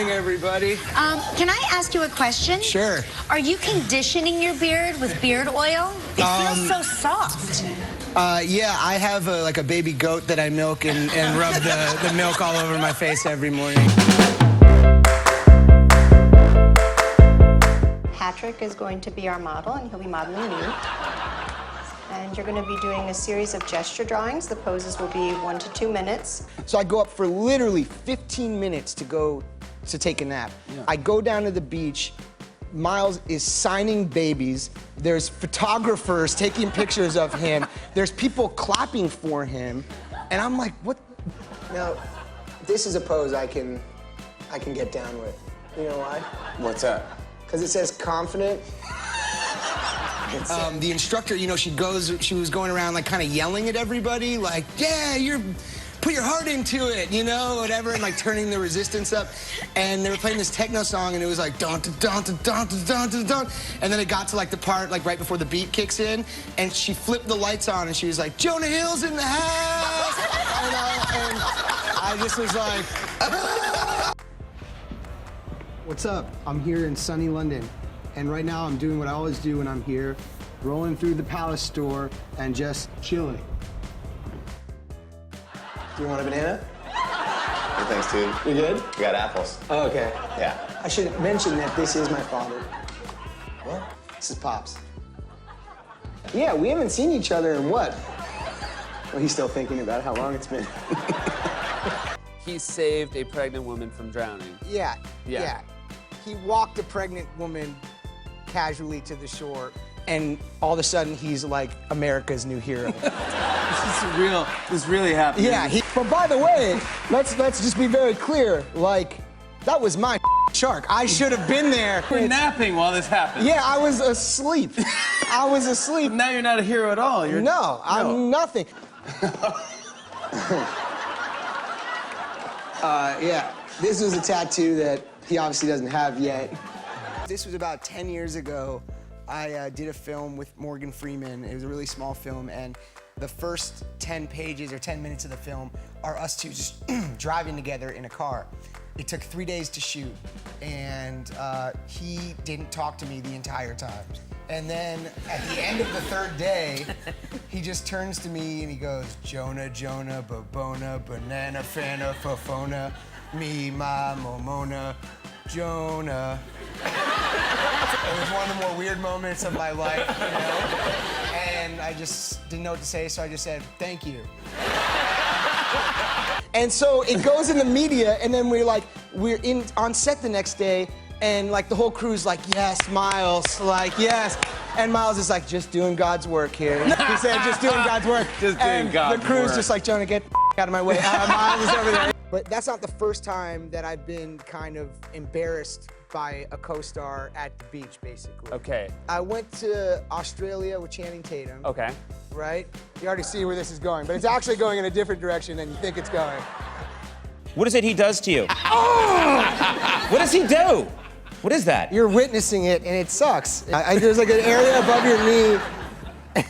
morning, everybody. Can I ask you a question? Sure. Are you conditioning your beard with beard oil? It feels so soft. Yeah, I have like a baby goat that I milk and rub the milk all over my face every morning. Patrick is going to be our model, and he'll be modeling you. And you're going to be doing a series of gesture drawings. The poses will be 1 to 2 minutes. So I go up for literally 15 minutes to go to take a nap. Yeah. I go down to the beach. Miles is signing babies. There's photographers taking pictures of him. There's people clapping for him. And I'm like, what? Now, this is a pose I can get down with. You know why? What's that? Because it says confident. The instructor, you know, she was going around like kind of yelling at everybody, like, yeah, put your heart into it, you know, whatever, and like turning the resistance up. And they were playing this techno song, and it was like dun dun dun dun dun dun dun dun. And then it got to like the part like right before the beat kicks in, and she flipped the lights on, and she was like, Jonah Hill's in the house. and I just was like, What's up? I'm here in sunny London. And right now I'm doing what I always do when I'm here, rolling through the Palace store and just chilling. Do you want a banana? Hey, thanks, dude. You good? We got apples. Oh, okay. Yeah. I should mention that this is my father. What? This is Pops. Yeah, we haven't seen each other in what? Well, he's still thinking about how long it's been. He saved a pregnant woman from drowning. Yeah. He walked a pregnant woman casually to the shore, and all of a sudden he's like America's new hero. This really happened. Yeah, but by the way, let's just be very clear, like, that was my shark. I should have been there. You were napping while this happened. Yeah, I was asleep. I was asleep. Now you're not a hero at all. No, I'm nothing. Yeah, this was a tattoo that he obviously doesn't have yet. This was about 10 years ago. I did a film with Morgan Freeman. It was a really small film, and the first 10 pages or 10 minutes of the film are us two just driving together in a car. It took 3 days to shoot, and he didn't talk to me the entire time. And then at the end of the third day, he just turns to me and he goes, Jonah, Jonah, Bobona, Banana, Fana, Fofona, me, ma, Momona, Jonah. It was one of the more weird moments of my life, you know? And I just didn't know what to say, so I just said, thank you. And so it goes in the media, and then we're on set the next day, and like the whole crew's like, yes, Miles, like, yes. And Miles is like, just doing God's work here. He said, just doing God's work. Just doing God's work. The crew's just like, Jonah, get out of my way. Miles is over there. But that's not the first time that I've been kind of embarrassed by a co-star at the beach, basically. Okay. I went to Australia with Channing Tatum. Okay. Right? You already see where this is going, but it's actually going in a different direction than you think it's going. What is it he does to you? Oh! What does he do? What is that? You're witnessing it, and it sucks. There's like an area above your knee,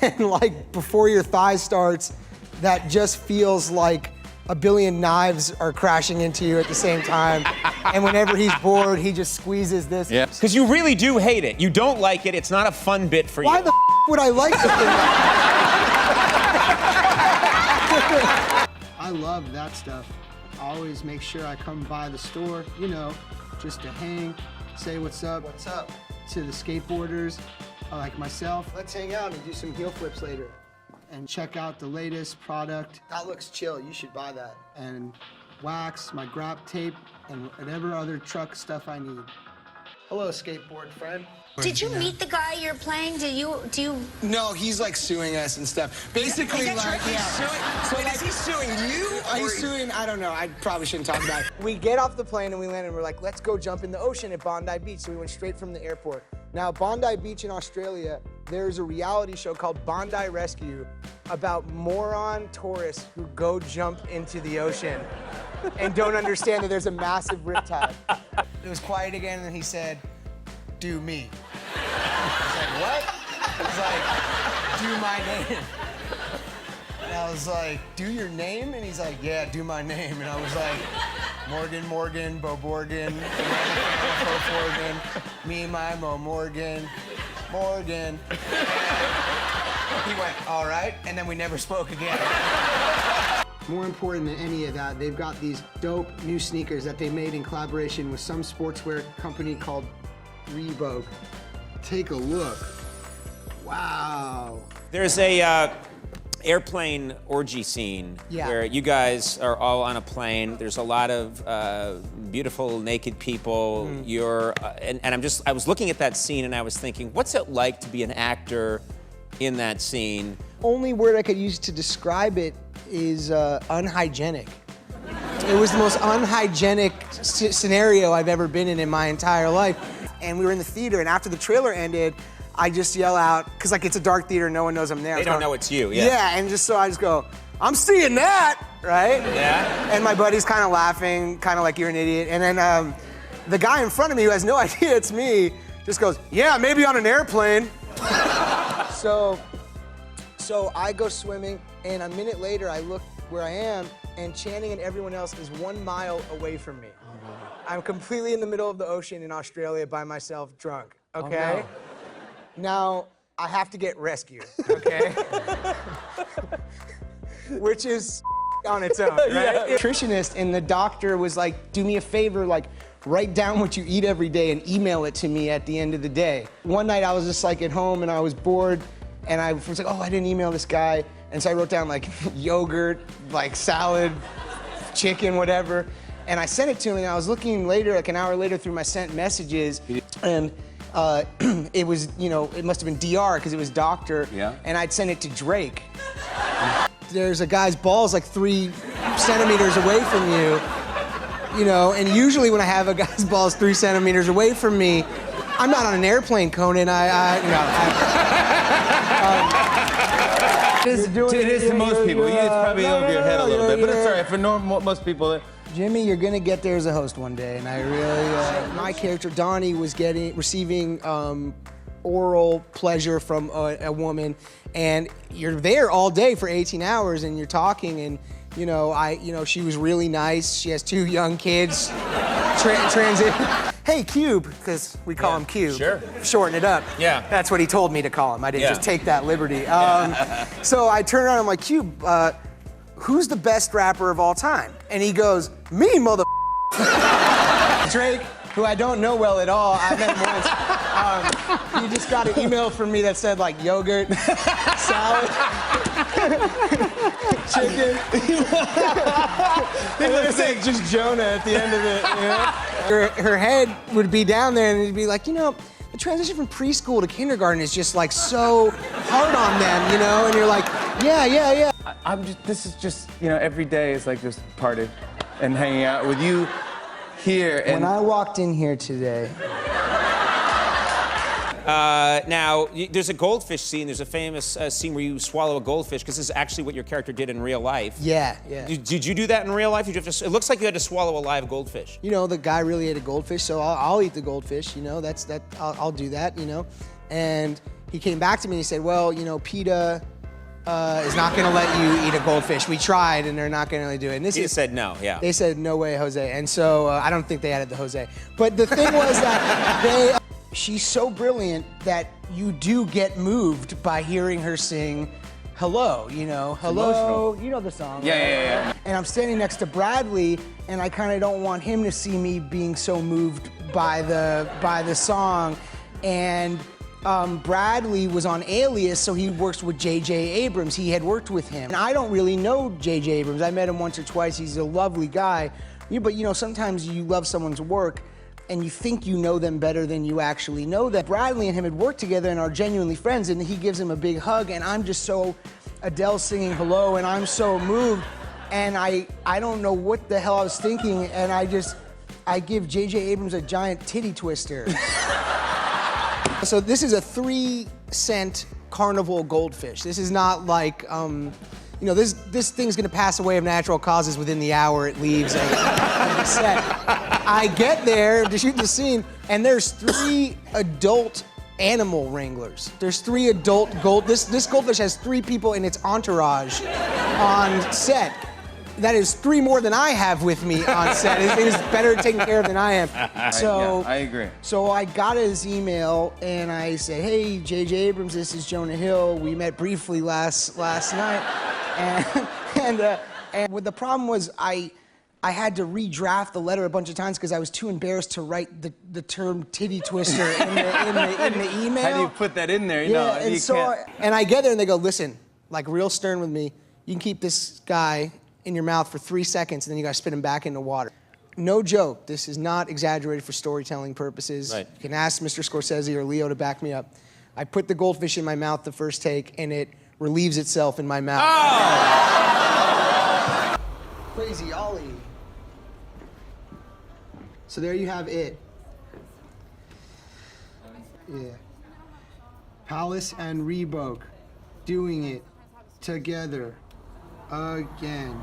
and like before your thigh starts, that just feels like a billion knives are crashing into you at the same time. And whenever he's bored, he just squeezes this. Yeah. Because you really do hate it. You don't like it. It's not a fun bit for you. Why the would I like something like that? I love that stuff. I always make sure I come by the store, you know, just to hang, say what's up. What's up? To the skateboarders like myself. Let's hang out and do some heel flips later. And check out the latest product. That looks chill, you should buy that. And wax, my grab tape, and whatever other truck stuff I need. Hello, skateboard friend. Did you meet the guy you're playing? Do you? No, he's like suing us and stuff. Basically, like, is he suing you? He's suing, I don't know, I probably shouldn't talk about it. We get off the plane and we land and we're like, let's go jump in the ocean at Bondi Beach. So we went straight from the airport. Now, Bondi Beach in Australia, there's a reality show called Bondi Rescue about moron tourists who go jump into the ocean and don't understand that there's a massive riptide. It was quiet again, and then he said, do me. I was like, what? He's like, do my name. And I was like, do your name? And he's like, yeah, do my name. And I was like, Morgan, Morgan, Bo Morgan, Morgan, me, my Mo Morgan, Morgan. He went, all right, and then we never spoke again. More important than any of that, they've got these dope new sneakers that they made in collaboration with some sportswear company called Reebok. Take a look. Wow. There's a airplane orgy scene where you guys are all on a plane. There's a lot of beautiful naked people. You're and I was looking at that scene and I was thinking, what's it like to be an actor in that scene? Only word I could use to describe it is unhygienic. It was the most unhygienic scenario I've ever been in my entire life. And we were in the theater, and after the trailer ended, I just yell out, because like it's a dark theater, no one knows I'm there. They don't know it's you, Yeah, and so I just go, I'm seeing that, right? Yeah. And my buddy's kind of laughing, kind of like you're an idiot. And then the guy in front of me who has no idea it's me just goes, yeah, maybe on an airplane. So I go swimming, and a minute later I look where I am, and Channing and everyone else is 1 mile away from me. I'm completely in the middle of the ocean in Australia by myself, drunk, okay? Oh, no. Now, I have to get rescued, okay? Which is on its own, right? Yeah. Nutritionist, and the doctor was like, do me a favor, like, write down what you eat every day and email it to me at the end of the day. One night I was just like at home and I was bored, and I was like, oh, I didn't email this guy. And so I wrote down like yogurt, like salad, chicken, whatever. And I sent it to him, and I was looking later, like an hour later, through my sent messages, and it was, you know, it must have been DR, because it was Doctor, and I'd sent it to Drake. There's a guy's balls like 3 centimeters away from you, you know, and usually when I have a guy's balls 3 centimeters away from me, I'm not on an airplane, Conan. It is to most people. It's probably over your head a little bit, but it's all right for most people. Jimmy, you're gonna get there as a host one day, and I really, my character Donnie was receiving oral pleasure from a woman, and you're there all day for 18 hours, and you're talking, and you know, she was really nice. She has 2 young kids. Transit. Hey, Cube, because we call him Cube. Sure. Shorten it up. Yeah. That's what he told me to call him. I didn't just take that liberty. So I turn around, I'm like, Cube, who's the best rapper of all time? And he goes, me, mother. Drake, who I don't know well at all. I met him once. He just got an email from me that said like yogurt, salad, chicken. He would have said just Jonah at the end of it. You know? Her head would be down there, and it'd be like, you know, the transition from preschool to kindergarten is just like so hard on them, you know. And you're like, yeah. This is just, you know, every day is like just party and hanging out with you here. And when I walked in here today. Now, there's a goldfish scene. There's a famous scene where you swallow a goldfish, because this is actually what your character did in real life. Yeah. Did you do that in real life? Did you have to, it looks like you had to swallow a live goldfish. You know, the guy really ate a goldfish, so I'll eat the goldfish. You know, I'll do that. You know, and he came back to me and he said, well, you know, PETA is not going to let you eat a goldfish. We tried, and they're not going to let you do it. And He said no. Yeah. They said no way, Jose. And so I don't think they added the Jose. But the thing was that she's so brilliant that you do get moved by hearing her sing Hello, you know, Hello, you know the song. Yeah. And I'm standing next to Bradley, and I kind of don't want him to see me being so moved by the song. And Bradley was on Alias, so he works with J.J. Abrams. He had worked with him. And I don't really know J.J. Abrams. I met him once or twice. He's a lovely guy. But, you know, sometimes you love someone's work, and you think you know them better than you actually know them. Bradley and him had worked together and are genuinely friends, and he gives him a big hug, and I'm just so, Adele singing Hello, and I'm so moved, and I don't know what the hell I was thinking, and I give J.J. Abrams a giant titty twister. So this is a 3-cent carnival goldfish. This is not like, you know, this thing's gonna pass away of natural causes within the hour it leaves the set. I get there to shoot the scene, and there's 3 adult animal wranglers. There's 3 adult this goldfish has 3 people in its entourage on set. That is 3 more than I have with me on set. It is better taken care of than I am. So Yeah, I agree. So I got his email and I said, "Hey, J.J. Abrams, this is Jonah Hill. We met briefly last night." And what the problem was, I had to redraft the letter a bunch of times because I was too embarrassed to write the term titty twister in the email. How do you put that in there? Yeah, and I get there and they go, "Listen, like real stern with me, you can keep this guy in your mouth for 3 seconds and then you gotta spit him back in the water." No joke, this is not exaggerated for storytelling purposes. Right. You can ask Mr. Scorsese or Leo to back me up. I put the goldfish in my mouth the first take and it relieves itself in my mouth. Oh! Crazy Ollie. So there you have it. Yeah. Palace and Reebok doing it together again.